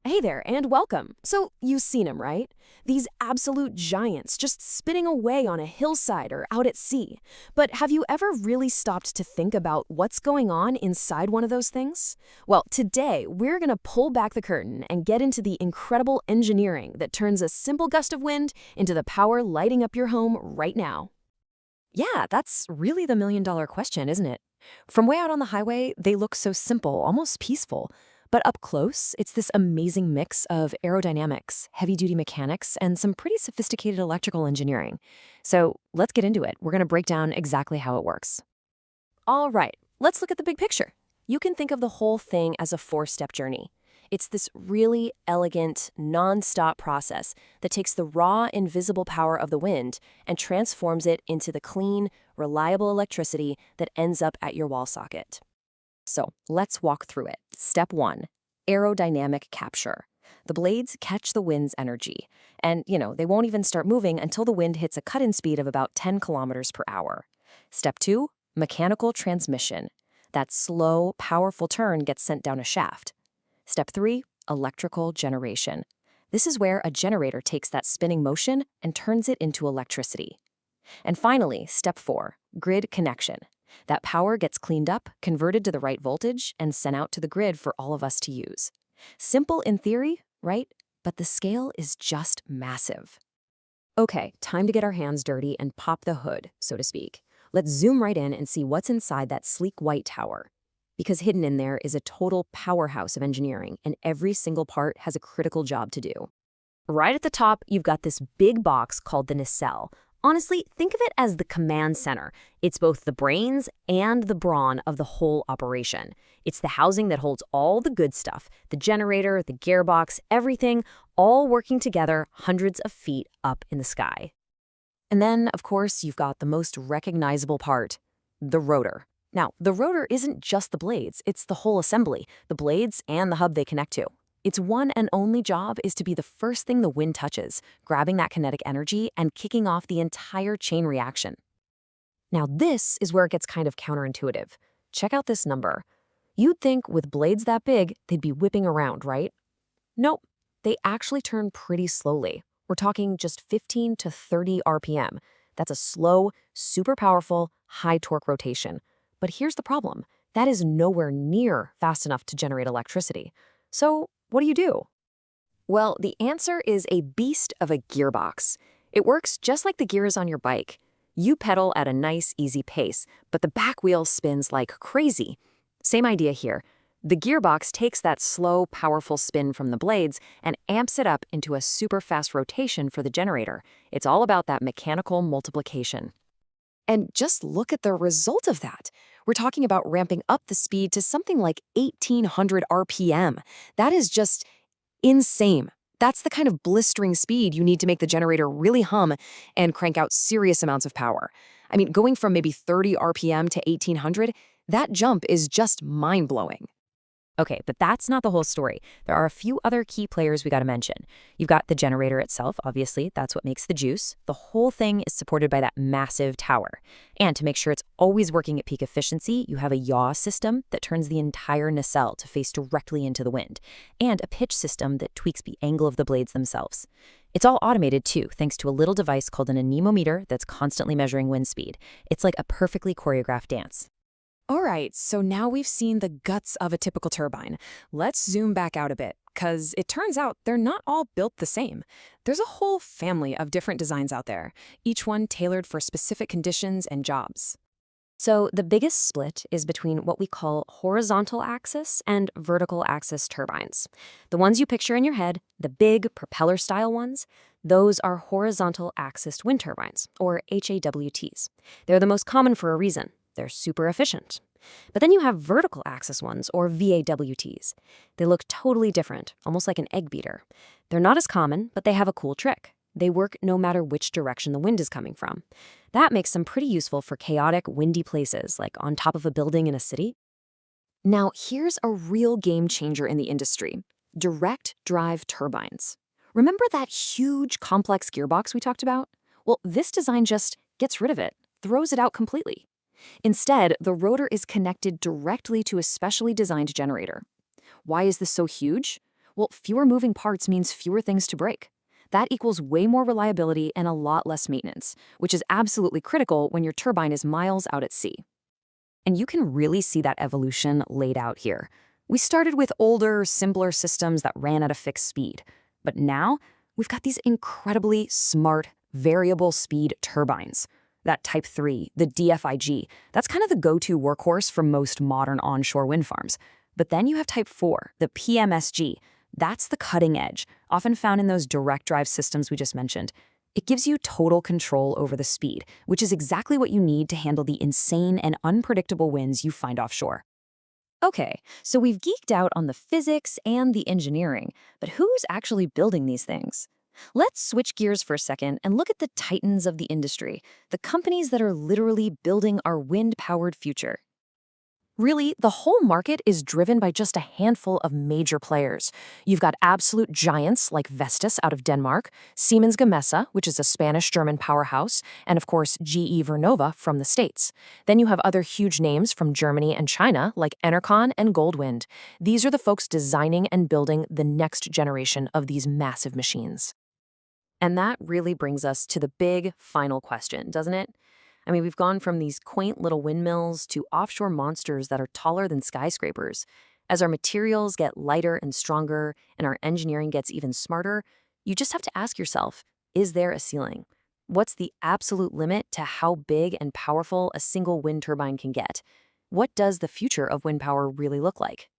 Hey there, and welcome. So, you've seen them, right? These absolute giants just spinning away on a hillside or out at sea. But have you ever really stopped to think about what's going on inside one of those things? Well, today we're going to pull back the curtain and get into the incredible engineering that turns a simple gust of wind into the power lighting up your home right now. Yeah, that's really the million-dollar question, isn't it? From way out on the highway, they look so simple, almost peaceful. But up close, it's this amazing mix of aerodynamics, heavy-duty mechanics, and some pretty sophisticated electrical engineering. So let's get into it. We're going to break down exactly how it works. All right, let's look at the big picture. You can think of the whole thing as a four-step journey. It's this really elegant, non-stop process that takes the raw, invisible power of the wind and transforms it into the clean, reliable electricity that ends up at your wall socket. So let's walk through it. Step one, aerodynamic capture. The blades catch the wind's energy, and they won't even start moving until the wind hits a cut-in speed of about 10 kilometers per hour. Step two, mechanical transmission. That slow, powerful turn gets sent down a shaft. Step three, electrical generation. This is where a generator takes that spinning motion and turns it into electricity. And finally, step four, grid connection. That power gets cleaned up, converted to the right voltage, and sent out to the grid for all of us to use. Simple in theory, right? But the scale is just massive. Okay, time to get our hands dirty and pop the hood, so to speak. Let's zoom right in and see what's inside that sleek white tower. Because hidden in there is a total powerhouse of engineering, and every single part has a critical job to do. Right at the top, you've got this big box called the nacelle. Honestly, think of it as the command center. It's both the brains and the brawn of the whole operation. It's the housing that holds all the good stuff, the generator, the gearbox, everything, all working together hundreds of feet up in the sky. And then, of course, you've got the most recognizable part, the rotor. Now, the rotor isn't just the blades, it's the whole assembly, the blades and the hub they connect to. Its one and only job is to be the first thing the wind touches, grabbing that kinetic energy and kicking off the entire chain reaction. Now, this is where it gets kind of counterintuitive. Check out this number. You'd think with blades that big, they'd be whipping around, right? Nope, they actually turn pretty slowly. We're talking just 15 to 30 RPM. That's a slow, super powerful, high torque rotation. But here's the problem. That is nowhere near fast enough to generate electricity. So what do you do? Well, the answer is a beast of a gearbox. It works just like the gears on your bike. You pedal at a nice, easy pace, but the back wheel spins like crazy. Same idea here. The gearbox takes that slow, powerful spin from the blades and amps it up into a super fast rotation for the generator. It's all about that mechanical multiplication. And just look at the result of that. We're talking about ramping up the speed to something like 1800 RPM. That is just insane. That's the kind of blistering speed you need to make the generator really hum and crank out serious amounts of power. I mean, going from maybe 30 RPM to 1800, that jump is just mind-blowing. Okay, but that's not the whole story. There are a few other key players we got to mention. You've got the generator itself, obviously. That's what makes the juice. The whole thing is supported by that massive tower. And to make sure it's always working at peak efficiency, you have a yaw system that turns the entire nacelle to face directly into the wind, and a pitch system that tweaks the angle of the blades themselves. It's all automated too, thanks to a little device called an anemometer that's constantly measuring wind speed. It's like a perfectly choreographed dance. All right, so now we've seen the guts of a typical turbine. Let's zoom back out a bit, because it turns out they're not all built the same. There's a whole family of different designs out there, each one tailored for specific conditions and jobs. So the biggest split is between what we call horizontal axis and vertical axis turbines. The ones you picture in your head, the big propeller-style ones, those are horizontal axis wind turbines, or HAWTs. They're the most common for a reason. They're super efficient. But then you have vertical axis ones, or VAWTs. They look totally different, almost like an egg beater. They're not as common, but they have a cool trick. They work no matter which direction the wind is coming from. That makes them pretty useful for chaotic, windy places, like on top of a building in a city. Now, here's a real game changer in the industry: direct drive turbines. Remember that huge, complex gearbox we talked about? Well, this design just gets rid of it, throws it out completely. Instead, the rotor is connected directly to a specially designed generator. Why is this so huge? Well, fewer moving parts means fewer things to break. That equals way more reliability and a lot less maintenance, which is absolutely critical when your turbine is miles out at sea. And you can really see that evolution laid out here. We started with older, simpler systems that ran at a fixed speed. But now, we've got these incredibly smart, variable speed turbines. That Type 3, the DFIG, that's kind of the go-to workhorse for most modern onshore wind farms. But then you have Type 4, the PMSG. That's the cutting edge, often found in those direct drive systems we just mentioned. It gives you total control over the speed, which is exactly what you need to handle the insane and unpredictable winds you find offshore. Okay, so we've geeked out on the physics and the engineering, but who's actually building these things? Let's switch gears for a second and look at the titans of the industry, the companies that are literally building our wind-powered future. Really, the whole market is driven by just a handful of major players. You've got absolute giants like Vestas out of Denmark, Siemens Gamesa, which is a Spanish-German powerhouse, and of course GE Vernova from the States. Then you have other huge names from Germany and China like Enercon and Goldwind. These are the folks designing and building the next generation of these massive machines. And that really brings us to the big final question, doesn't it? I mean, we've gone from these quaint little windmills to offshore monsters that are taller than skyscrapers. As our materials get lighter and stronger and our engineering gets even smarter, you just have to ask yourself, is there a ceiling? What's the absolute limit to how big and powerful a single wind turbine can get? What does the future of wind power really look like?